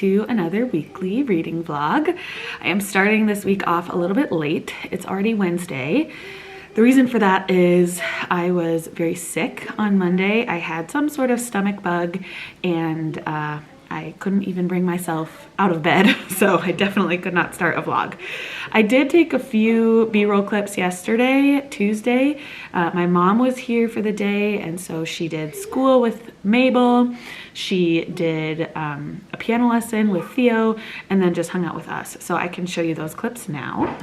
to another weekly reading vlog. I am starting this week off a little bit late. It's already Wednesday. The reason for that is I was very sick on Monday. I had some sort of stomach bug and I couldn't even bring myself out of bed, so I definitely could not start a vlog. I did take a few B-roll clips yesterday, Tuesday. My mom was here for the day, and so she did school with Mabel. She did a piano lesson with Theo, and then just hung out with us. So I can show you those clips now.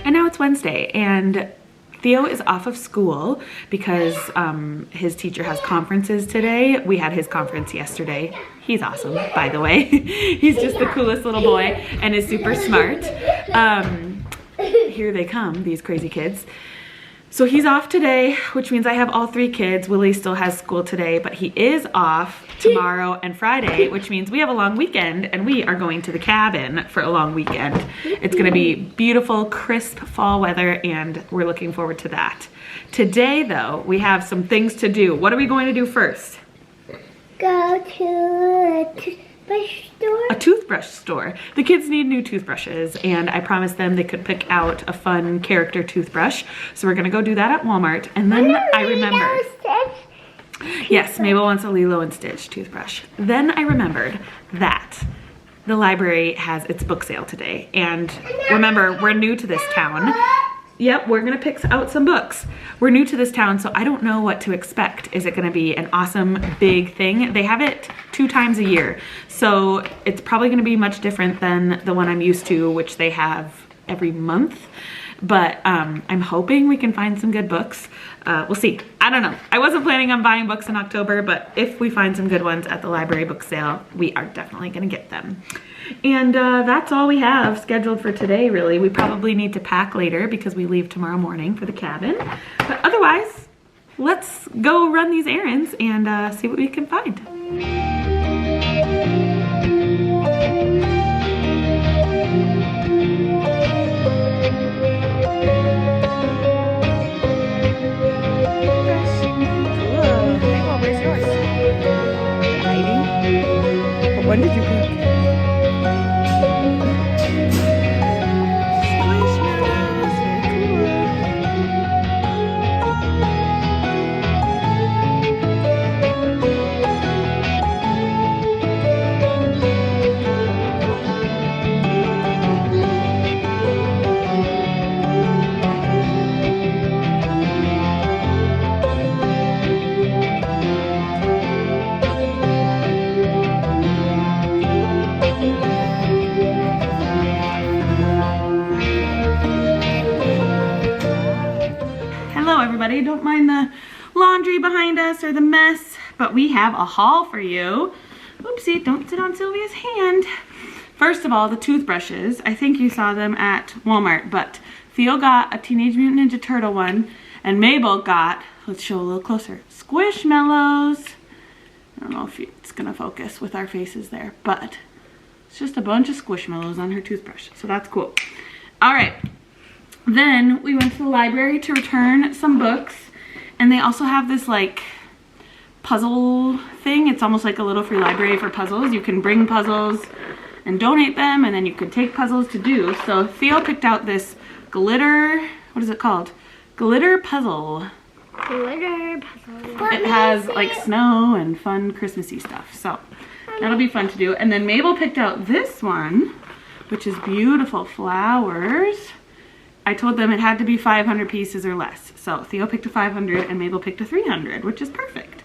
And now it's Wednesday and Theo is off of school because his teacher has conferences today. We had his conference yesterday. He's awesome, by the way. He's just the coolest little boy and is super smart. Here they come, these crazy kids. So he's off today, which means I have all three kids. Willie still has school today, but he is off tomorrow and Friday, which means we have a long weekend and we are going to the cabin for a long weekend. It's gonna be beautiful, crisp fall weather and we're looking forward to that. Today though, we have some things to do. What are we going to do first? Go to a toothbrush store. A toothbrush store. The kids need new toothbrushes and I promised them they could pick out a fun character toothbrush. So we're gonna go do that at Walmart. And then I remembered. Yes, Mabel wants a Lilo and Stitch toothbrush. Then I remembered that the library has its book sale today. And remember, we're new to this town. Yep, we're gonna pick out some books. We're new to this town, so I don't know what to expect. Is it gonna be an awesome big thing? They have it 2 times a year, so it's probably gonna be much different than the one I'm used to, which they have every month. But I'm hoping we can find some good books. We'll see. I don't know. I wasn't planning on buying books in October, but if we find some good ones at the library book sale, we are definitely gonna get them. And that's all we have scheduled for today, really. We probably need to pack later because we leave tomorrow morning for the cabin. But otherwise, let's go run these errands and see what we can find. Where's yours? Hiding? When did you pick? Everybody, don't mind the laundry behind us or the mess, but we have a haul for you. Oopsie, don't sit on Sylvia's hand. First of all, the toothbrushes. I think you saw them at Walmart, but Theo got a Teenage Mutant Ninja Turtle one, and Mabel got, let's show a little closer, Squishmallows. I don't know if it's gonna focus with our faces there, but it's just a bunch of Squishmallows on her toothbrush, so that's cool. All right. Then we went to the library to return some books, and they also have this like puzzle thing. It's almost like a little free library for puzzles. You can bring puzzles and donate them, and then you could take puzzles to do. So Theo picked out this glitter, what is it called? Glitter puzzle. Glitter puzzle. It has like snow and fun Christmassy stuff. So that'll be fun to do. And then Mabel picked out this one, which is beautiful flowers. I told them it had to be 500 pieces or less. So Theo picked a 500 and Mabel picked a 300, which is perfect.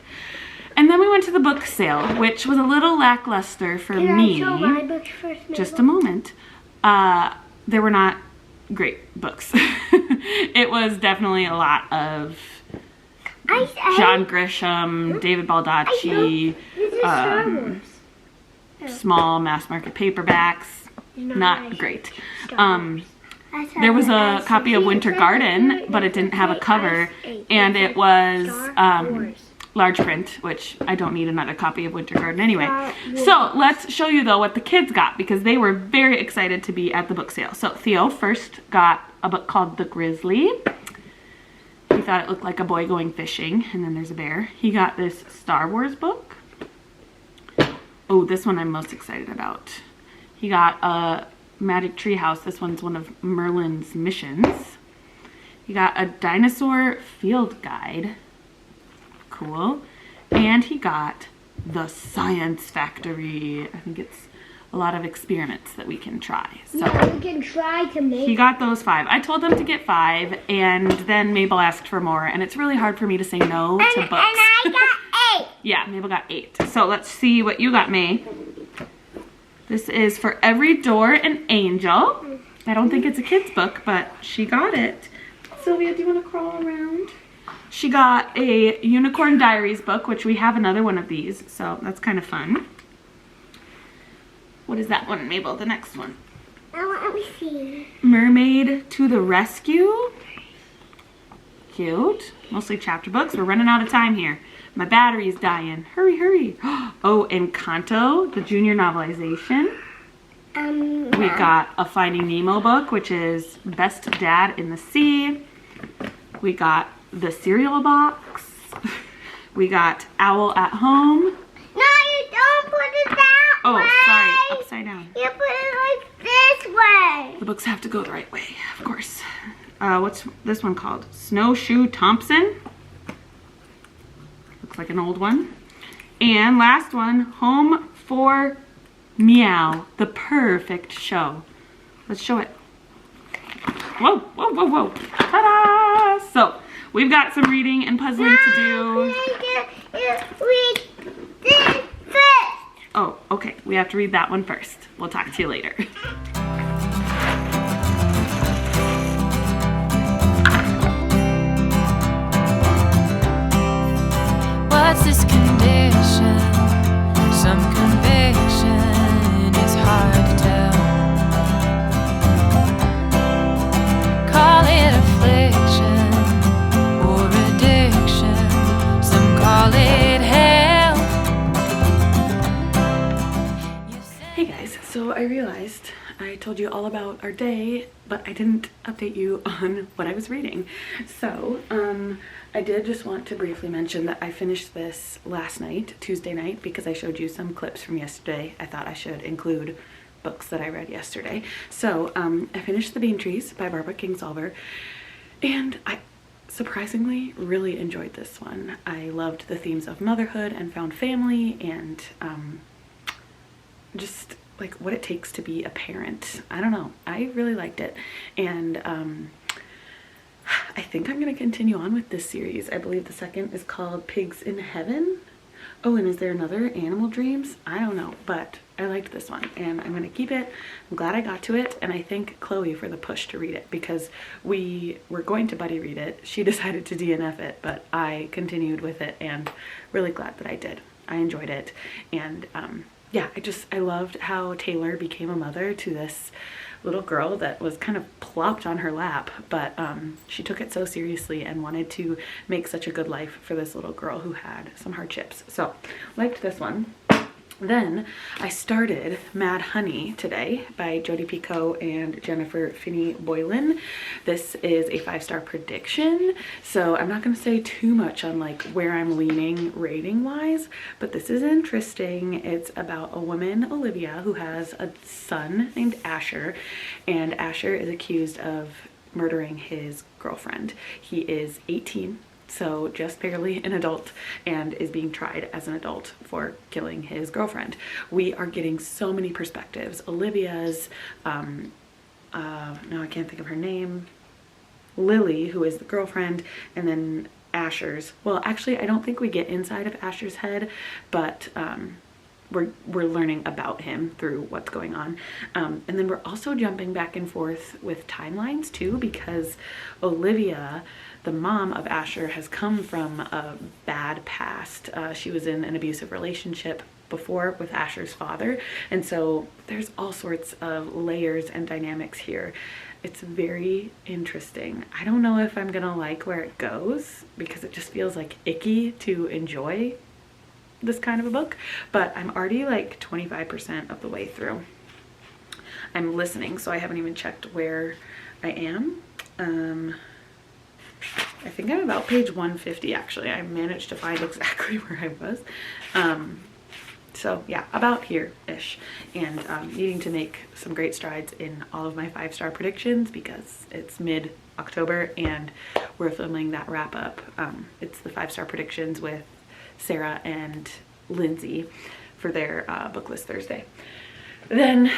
And then we went to the book sale, which was a little lackluster for me. Can I show my books first, Mabel? Just a moment. There were not great books. It was definitely a lot of John Grisham, David Baldacci, small mass market paperbacks. Not great. There was a copy of Winter Garden, but it didn't have a cover, and it was large print, which I don't need another copy of Winter Garden anyway. So let's show you though what the kids got, because they were very excited to be at the book sale. So Theo first got a book called The Grizzly. He thought it looked like a boy going fishing, and then there's a bear. He got this Star Wars book. Oh, this one I'm most excited about. He got a Magic Tree House. This one's one of Merlin's missions. He got a dinosaur field guide. Cool. And he got the Science Factory. I think it's a lot of experiments that we can try. So yeah, we can try to make. He got those 5. I told them to get 5, and then Mabel asked for more, and it's really hard for me to say no to books. And I got 8. Yeah, Mabel got 8. So let's see what you got, May. This is For Every Door an Angel. I don't think it's a kid's book, but she got it. Sylvia, do you want to crawl around? She got a Unicorn Diaries book, which we have another one of these, so that's kind of fun. What is that one, Mabel? The next one. Let me see. Mermaid to the Rescue. Cute. Mostly chapter books. We're running out of time here. My battery's dying. Hurry, hurry. Oh, Encanto, the junior novelization. We got a Finding Nemo book, which is Best Dad in the Sea. We got the cereal box. We got Owl at Home. No, you don't put it that way. Oh, sorry. Upside down. You put it like this way. The books have to go the right way, of course. What's this one called? Snowshoe Thompson. Looks like an old one. And last one, Home for Meow, the perfect show. Let's show it. Whoa, whoa, whoa, whoa. Ta-da! So, we've got some reading and puzzling to do. Read this first. Oh, okay. We have to read that one first. We'll talk to you later. What's this condition? Some conviction is hard to tell. Call it affliction or addiction. Some call it hell. Hey guys, so I realized I told you all about our day, but I didn't update you on what I was reading. So, I did just want to briefly mention that I finished this last night, Tuesday night, because I showed you some clips from yesterday. I thought I should include books that I read yesterday. So, I finished The Bean Trees by Barbara Kingsolver, and I surprisingly really enjoyed this one. I loved the themes of motherhood and found family, and just like what it takes to be a parent. I don't know, I really liked it, and I think I'm going to continue on with this series. I believe the second is called Pigs in Heaven. Oh, and is there another Animal Dreams? I don't know, but I liked this one and I'm going to keep it. I'm glad I got to it, and I thank Chloe for the push to read it, because we were going to buddy read it. She decided to DNF it, but I continued with it and really glad that I did. I enjoyed it, and yeah, I loved how Taylor became a mother to this little girl that was kind of plopped on her lap, but she took it so seriously and wanted to make such a good life for this little girl who had some hardships. So, liked this one. Then I started Mad Honey today by Jodi Picoult and Jennifer Finney Boylan. This is a 5-star prediction, so I'm not going to say too much on like where I'm leaning rating wise, but this is interesting. It's about a woman, Olivia, who has a son named Asher, and Asher is accused of murdering his girlfriend. He is 18. So just barely an adult, and is being tried as an adult for killing his girlfriend. We are getting so many perspectives. Olivia's, no, I can't think of her name, Lily, who is the girlfriend, and then Asher's. Well, actually, I don't think we get inside of Asher's head, but we're learning about him through what's going on. And then we're also jumping back and forth with timelines too, because Olivia, the mom of Asher, has come from a bad past. She was in an abusive relationship before with Asher's father, and so there's all sorts of layers and dynamics here. It's very interesting. I don't know if I'm gonna like where it goes because it just feels like icky to enjoy this kind of a book, but I'm already like 25% of the way through. I'm listening, so I haven't even checked where I am. I think I'm about page 150 actually. I managed to find exactly where I was. So yeah, about here-ish, and needing to make some great strides in all of my 5-star predictions because it's mid-October and we're filming that wrap up. It's the 5-star predictions with Sarah and Lindsay for their book list Thursday. Then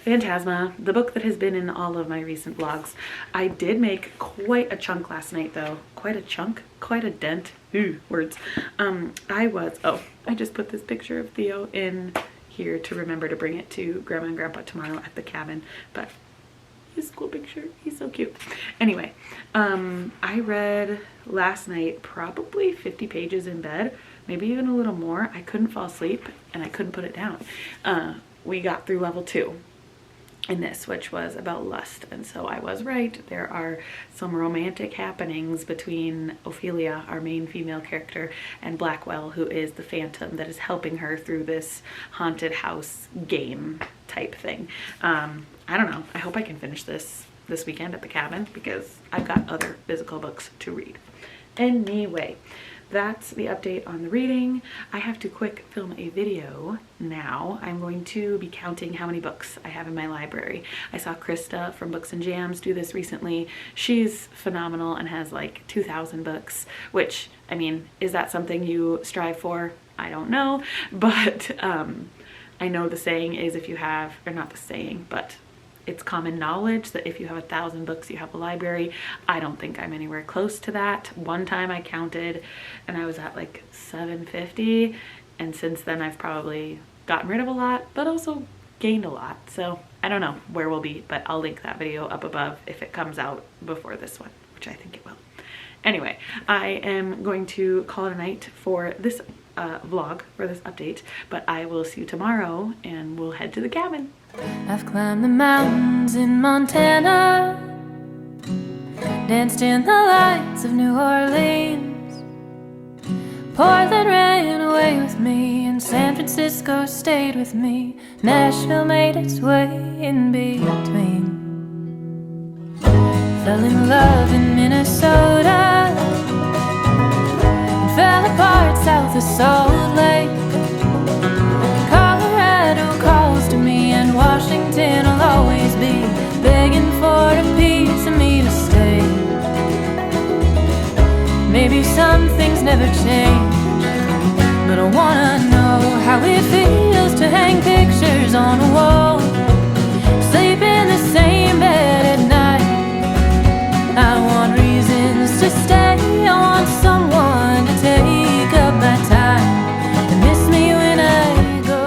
Phantasma, the book that has been in all of my recent vlogs. I did make quite a chunk last night though. Quite a chunk, quite a dent. Ooh, words. I just put this picture of Theo in here to remember to bring it to Grandma and Grandpa tomorrow at the cabin, but his cool picture, he's so cute. Anyway, I read last night probably 50 pages in bed, maybe even a little more. I couldn't fall asleep and I couldn't put it down. We got through level 2 in this, which was about lust, and so I was right. There are some romantic happenings between Ophelia, our main female character, and Blackwell, who is the phantom that is helping her through this haunted house game type thing. I don't know, I hope I can finish this weekend at the cabin because I've got other physical books to read. Anyway, that's the update on the reading. I have to quick film a video now. I'm going to be counting how many books I have in my library. I saw Krista from Books and Jams do this recently. She's phenomenal and has like 2,000 books, which, I mean, is that something you strive for? I don't know, but I know the saying is if you have, or not the saying, but it's common knowledge that if you have 1,000 books, you have a library. I don't think I'm anywhere close to that. One time I counted and I was at like 750, and since then I've probably gotten rid of a lot, but also gained a lot. So I don't know where we'll be, but I'll link that video up above if it comes out before this one, which I think it will. Anyway, I am going to call it a night for this vlog, for this update, but I will see you tomorrow and we'll head to the cabin. I've climbed the mountains in Montana, danced in the lights of New Orleans. Portland ran away with me, and San Francisco stayed with me. Nashville made its way in between. Fell in love in Minnesota, and fell apart south of Salt Lake. Colorado calls to me, and Washington will always be begging for a piece of me to stay. Maybe some things never change, but I wanna know how it feels to hang pictures on a wall, sleep in the same bed at night. I want reasons to stay, I want someone to take up my time and miss me when I go.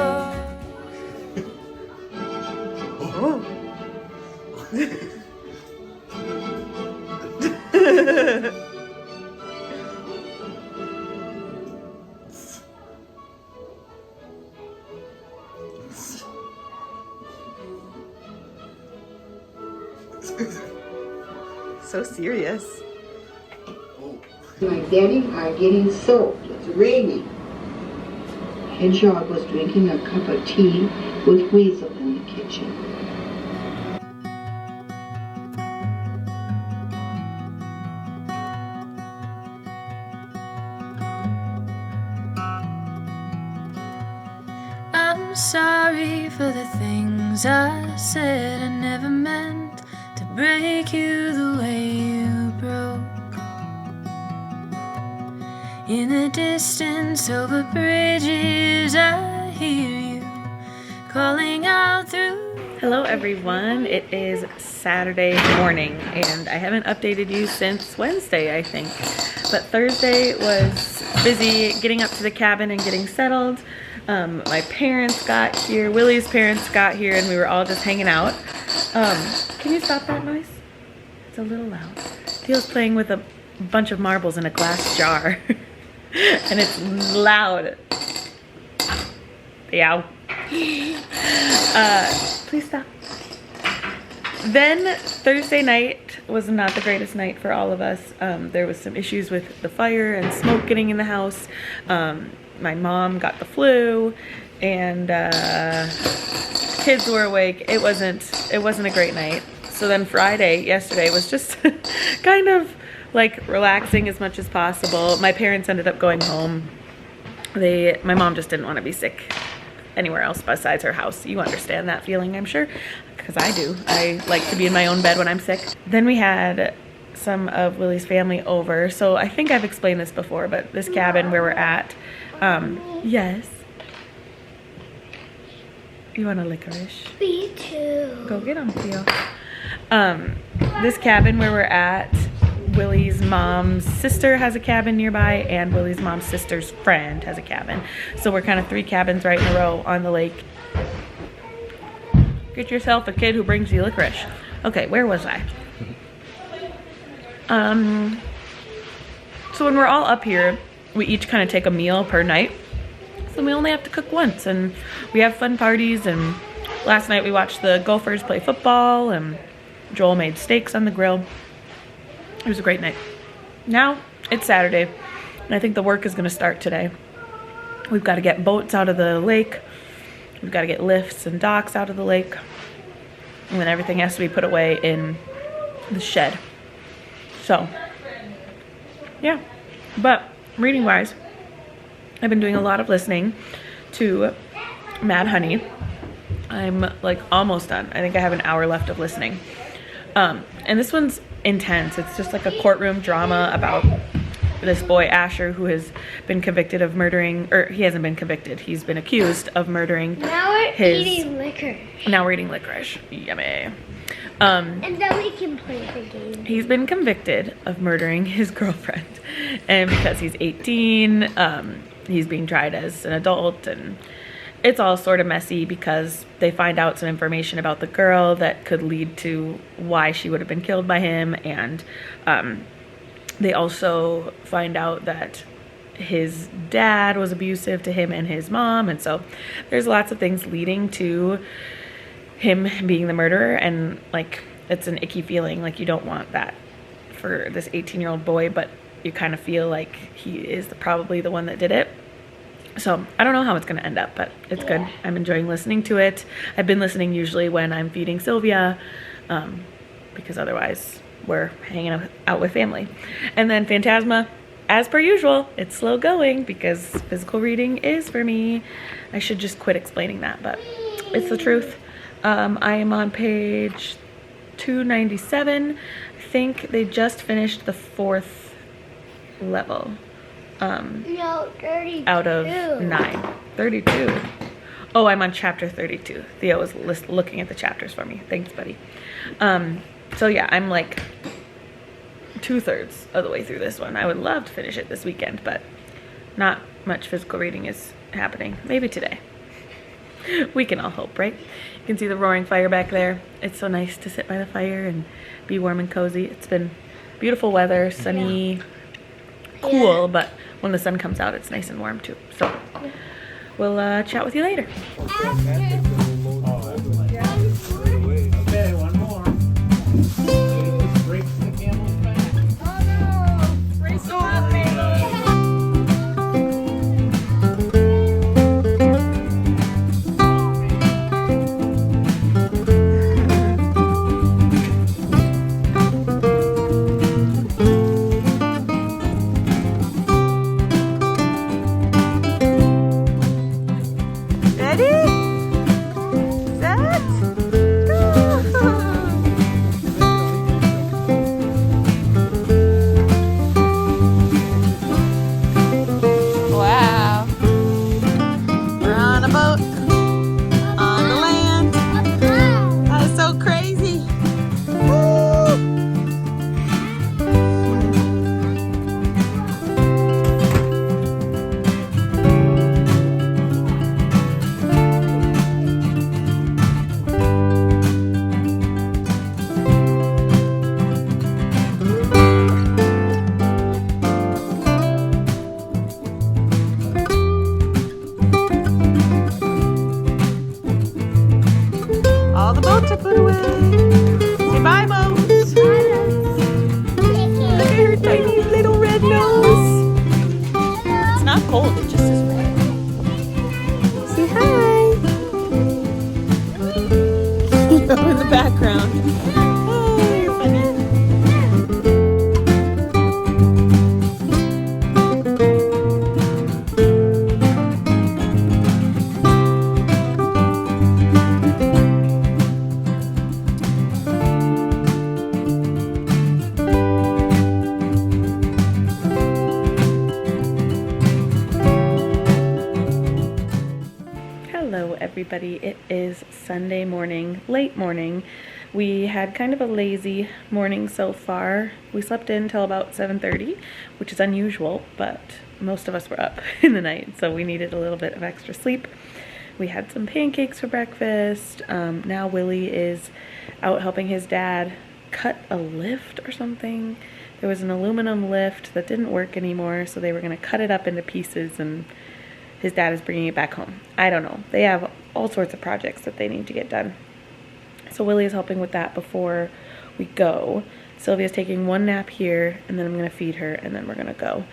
So serious. My bedding are getting soaked. It's raining. Hedgehog was drinking a cup of tea with Weasel in the kitchen. I'm sorry for the things I said. I never meant to break you the way you broke. In the distance over bridges, I hear you calling out through. Hello everyone, it is Saturday morning and I haven't updated you since Wednesday, I think. But Thursday was busy getting up to the cabin and getting settled. My parents got here, Willie's parents got here, and we were all just hanging out. Can you stop that noise? It's a little loud. Theo's playing with a bunch of marbles in a glass jar. And it's loud. Theo. Please stop. Then Thursday night was not the greatest night for all of us. There was some issues with the fire and smoke getting in the house. My mom got the flu, and kids were awake. It wasn't a great night. So then Friday, yesterday, was just kind of like relaxing as much as possible. My parents ended up going home. My mom just didn't want to be sick anywhere else besides her house. You understand that feeling, I'm sure, because I do. I like to be in my own bed when I'm sick. Then we had some of Willie's family over. So I think I've explained this before, but this cabin where we're at, yes. You want a licorice? Me too. Go get them, Theo. This cabin where we're at, Willie's mom's sister has a cabin nearby, and Willie's mom's sister's friend has a cabin. So we're kind of 3 cabins right in a row on the lake. Get yourself a kid who brings you licorice. Okay, where was I? So when we're all up here, we each kind of take a meal per night. So we only have to cook once, and we have fun parties. And last night we watched the Gophers play football, and Joel made steaks on the grill. It was a great night. Now it's Saturday, and I think the work is going to start today. We've got to get boats out of the lake. We've got to get lifts and docks out of the lake. And then everything has to be put away in the shed. So, yeah. But reading-wise, I've been doing a lot of listening to Mad Honey. I'm like almost done. I think I have an hour left of listening. And this one's intense. It's just like a courtroom drama about this boy Asher, who has been convicted of murdering, or he hasn't been convicted, he's been accused of murdering. Now we're eating licorice. Now we're eating licorice. Yummy. And then we can play the game. He's been convicted of murdering his girlfriend, and because he's 18, he's being tried as an adult, and it's all sort of messy because they find out some information about the girl that could lead to why she would have been killed by him. And they also find out that his dad was abusive to him and his mom. And so there's lots of things leading to him being the murderer. And like, it's an icky feeling. Like, you don't want that for this 18-year-old boy, but you kind of feel like he is probably the one that did it. So I don't know how it's going to end up, but it's good. I'm enjoying listening to it. I've been listening usually when I'm feeding Sylvia, because otherwise we're hanging out with family. And then Phantasma, as per usual, it's slow going because physical reading is for me. I should just quit explaining that, but it's the truth. I am on page 297. I think they just finished the 4th level. No, 32. Out of 9. 32. Oh, I'm on chapter 32. Theo was looking at the chapters for me. Thanks, buddy. So yeah, I'm like 2/3 of the way through this one. I would love to finish it this weekend, but not much physical reading is happening. Maybe today. We can all hope, right? You can see the roaring fire back there. It's so nice to sit by the fire and be warm and cozy. It's been beautiful weather, sunny, cool, but when the sun comes out, it's nice and warm too. So we'll chat with you later. Okay, one more. Breaks the camel's back. cold, it just is warm. Say hi! In the background. Oh, you're funny. Hello everybody, it is Sunday morning, late morning. We had kind of a lazy morning so far. We slept in till about 7:30, which is unusual, but most of us were up in the night, so we needed a little bit of extra sleep. We had some pancakes for breakfast. Now Willie is out helping his dad cut a lift or something. There was an aluminum lift that didn't work anymore, so they were gonna cut it up into pieces and his dad is bringing it back home. I don't know. They have all sorts of projects that they need to get done. So Willie is helping with that before we go. Sylvia's taking one nap here, and then I'm gonna feed her, and then we're gonna go.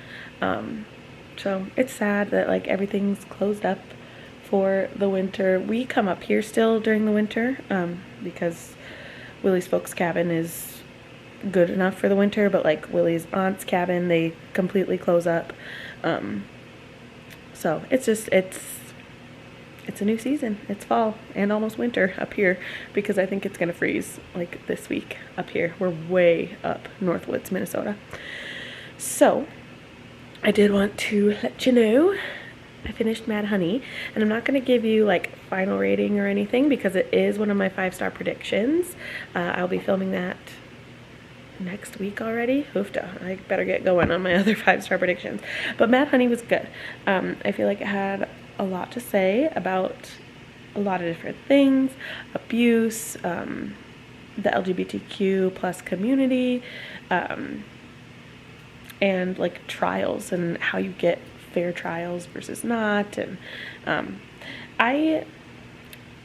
So it's sad that like everything's closed up for the winter. We come up here still during the winter because Willie's folks' cabin is good enough for the winter, but like Willie's aunt's cabin, they completely close up. So it's just, it's a new season. It's fall and almost winter up here because I think it's gonna freeze like this week up here. We're way up Northwoods, Minnesota. So I did want to let you know I finished Mad Honey, and I'm not gonna give you like final rating or anything because it is one of my 5-star predictions. I'll be filming that next week already. Oofda, I better get going on my other 5-star predictions. But Mad Honey was good. I feel like it had a lot to say about a lot of different things, abuse, the LGBTQ plus community, and like trials and how you get fair trials versus not. And I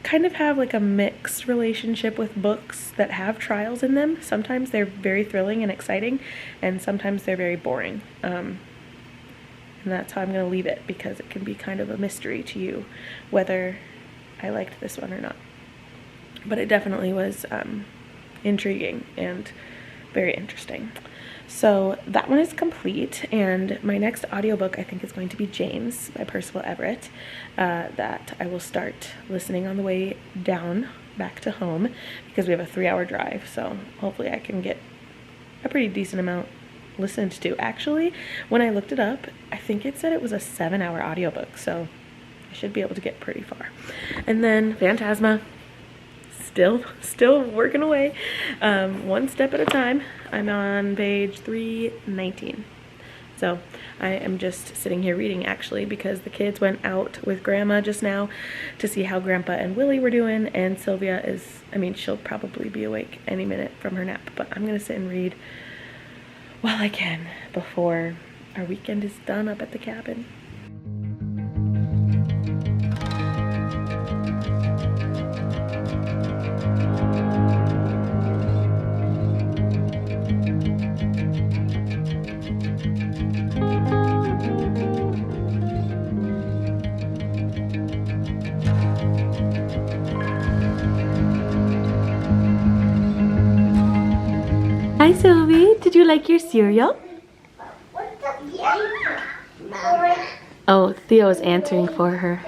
kind of have like a mixed relationship with books that have trials in them. Sometimes they're very thrilling and exciting, and sometimes they're very boring. And that's how I'm going to leave it, because it can be kind of a mystery to you whether I liked this one or not. But it definitely was intriguing and very interesting. So that one is complete, and my next audiobook I think is going to be James by Percival Everett, that I will start listening on the way down back to home because we have a 3-hour drive, so hopefully I can get a pretty decent amount listened to. Actually, when I looked it up, I think it said it was a 7-hour audiobook, so I should be able to get pretty far. And then Phantasma, still working away, one step at a time. I'm on page 319. So I am just sitting here reading, actually, because the kids went out with Grandma just now to see how Grandpa and Willie were doing, and Sylvia is, I mean, she'll probably be awake any minute from her nap, but I'm gonna sit and read while I can before our weekend is done up at the cabin. Hi Sylvie, did you like your cereal? Oh, Theo is answering for her.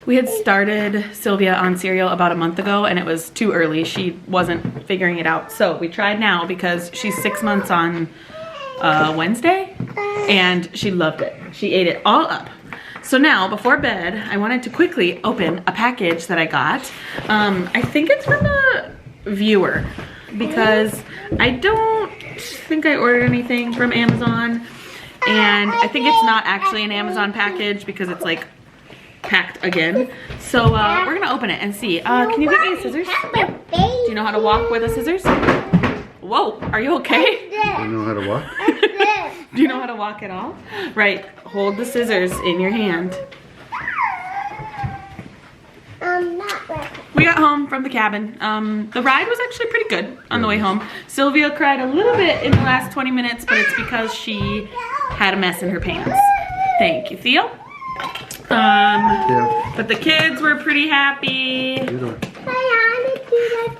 We had started Sylvia on cereal about a month ago, and it was too early. She wasn't figuring it out. So we tried now because she's 6 months on Wednesday, and she loved it. She ate it all up. So now, before bed, I wanted to quickly open a package that I got. I think it's from a viewer, because I don't think I ordered anything from Amazon, and I think it's not actually an Amazon package because it's like packed again. So we're gonna open it and see. Can you get me scissors? Do you know how to walk with the scissors? Whoa, are you okay? Do you know how to walk? Do you know how to walk at all? Right, hold the scissors in your hand. We got home from the cabin. The ride was actually pretty good on the way home. Sylvia cried a little bit in the last 20 minutes, but it's because she had a mess in her pants. Thank you, Theo. But the kids were pretty happy.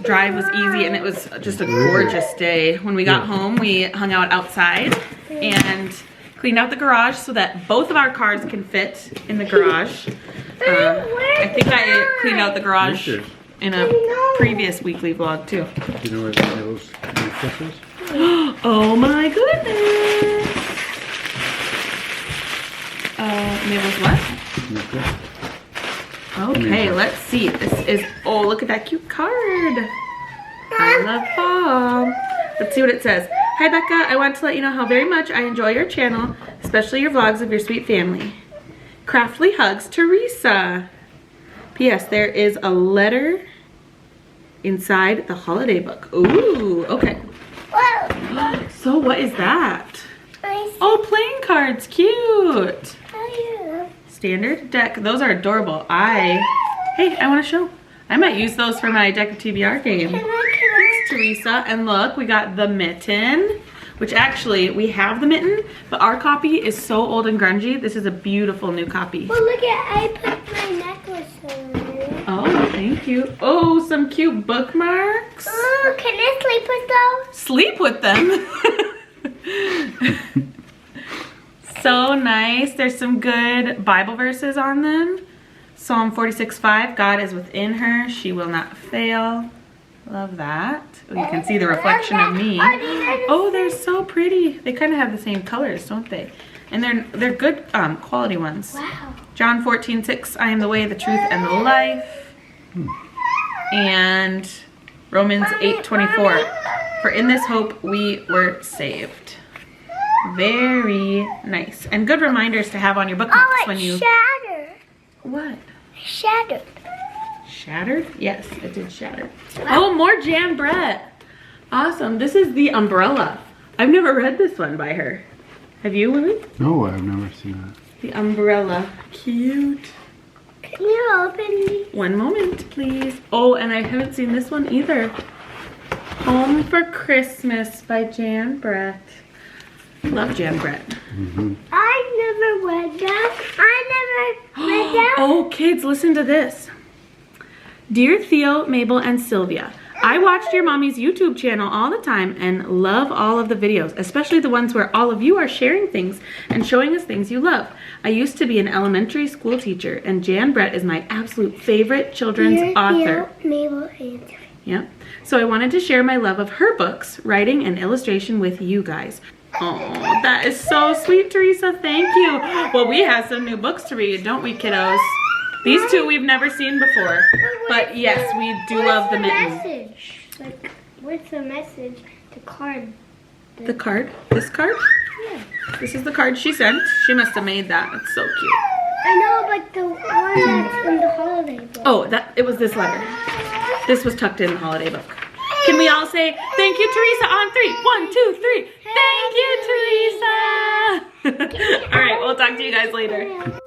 Drive was easy and it was just a gorgeous day. When we got home, we hung out outside and cleaned out the garage so that both of our cars can fit in the garage. I think I cleaned out the garage in a previous weekly vlog too. Do you know where those fishes? Oh my goodness. Mabel's what? Okay, let's see. This is, oh, look at that cute card. I love fall. Let's see what it says. Hi, Becca. I want to let you know how very much I enjoy your channel, especially your vlogs of your sweet family. Craftly hugs, Teresa. P.S. There is a letter inside the holiday book. Ooh, okay. Whoa. So what is that? Oh, playing cards, cute. Standard deck, those are adorable. Hey, I want to show. I might use those for my deck of TBR game. Thanks, Teresa. And look, we got the mitten, which actually we have the mitten, but our copy is so old and grungy. This is a beautiful new copy. Well, look at, I put my necklace on it. Oh, thank you. Oh, some cute bookmarks. Oh, can I sleep with those? Sleep with them. So nice. There's some good Bible verses on them. Psalm 46:5, God is within her. She will not fail. Love that. Oh, you can see the reflection of me. Oh, they're so pretty. They kind of have the same colors, don't they? And they're good quality ones. Wow. John 14:6, I am the way, the truth, and the life. And Romans 8:24, for in this hope we were saved. Very nice. And good reminders to have on your bookmarks when you... shattered. What? Shattered. Shattered? Yes, it did shatter. Oh, more Jan Brett. Awesome. This is the umbrella. I've never read this one by her. Have you, Willie? No, I've never seen that. The umbrella. Cute. Can you open me? One moment, please. Oh, and I haven't seen this one either. Home for Christmas by Jan Brett. Love Jan Brett. I never read that. Oh, kids, listen to this. Dear Theo, Mabel, and Sylvia, I watched your mommy's YouTube channel all the time and love all of the videos, especially the ones where all of you are sharing things and showing us things you love. I used to be an elementary school teacher, and Jan Brett is my absolute favorite children's author. Mabel, and Yep. So I wanted to share my love of her books, writing, and illustration with you guys. Oh, that is so sweet, Teresa. Thank you. Well, we have some new books to read, don't we, kiddos? These two we've never seen before. But yes, we do love the mitten. message? Like, what's the message? The card. The card? This card? Yeah. This is the card she sent. She must have made that. It's so cute. I know, but the one that's in the holiday book. Oh, it was this letter. This was tucked in the holiday book. Can we all say, thank you, Teresa, on 3? 1, 2, 3. Thank you, Teresa. All right, we'll talk to you guys later.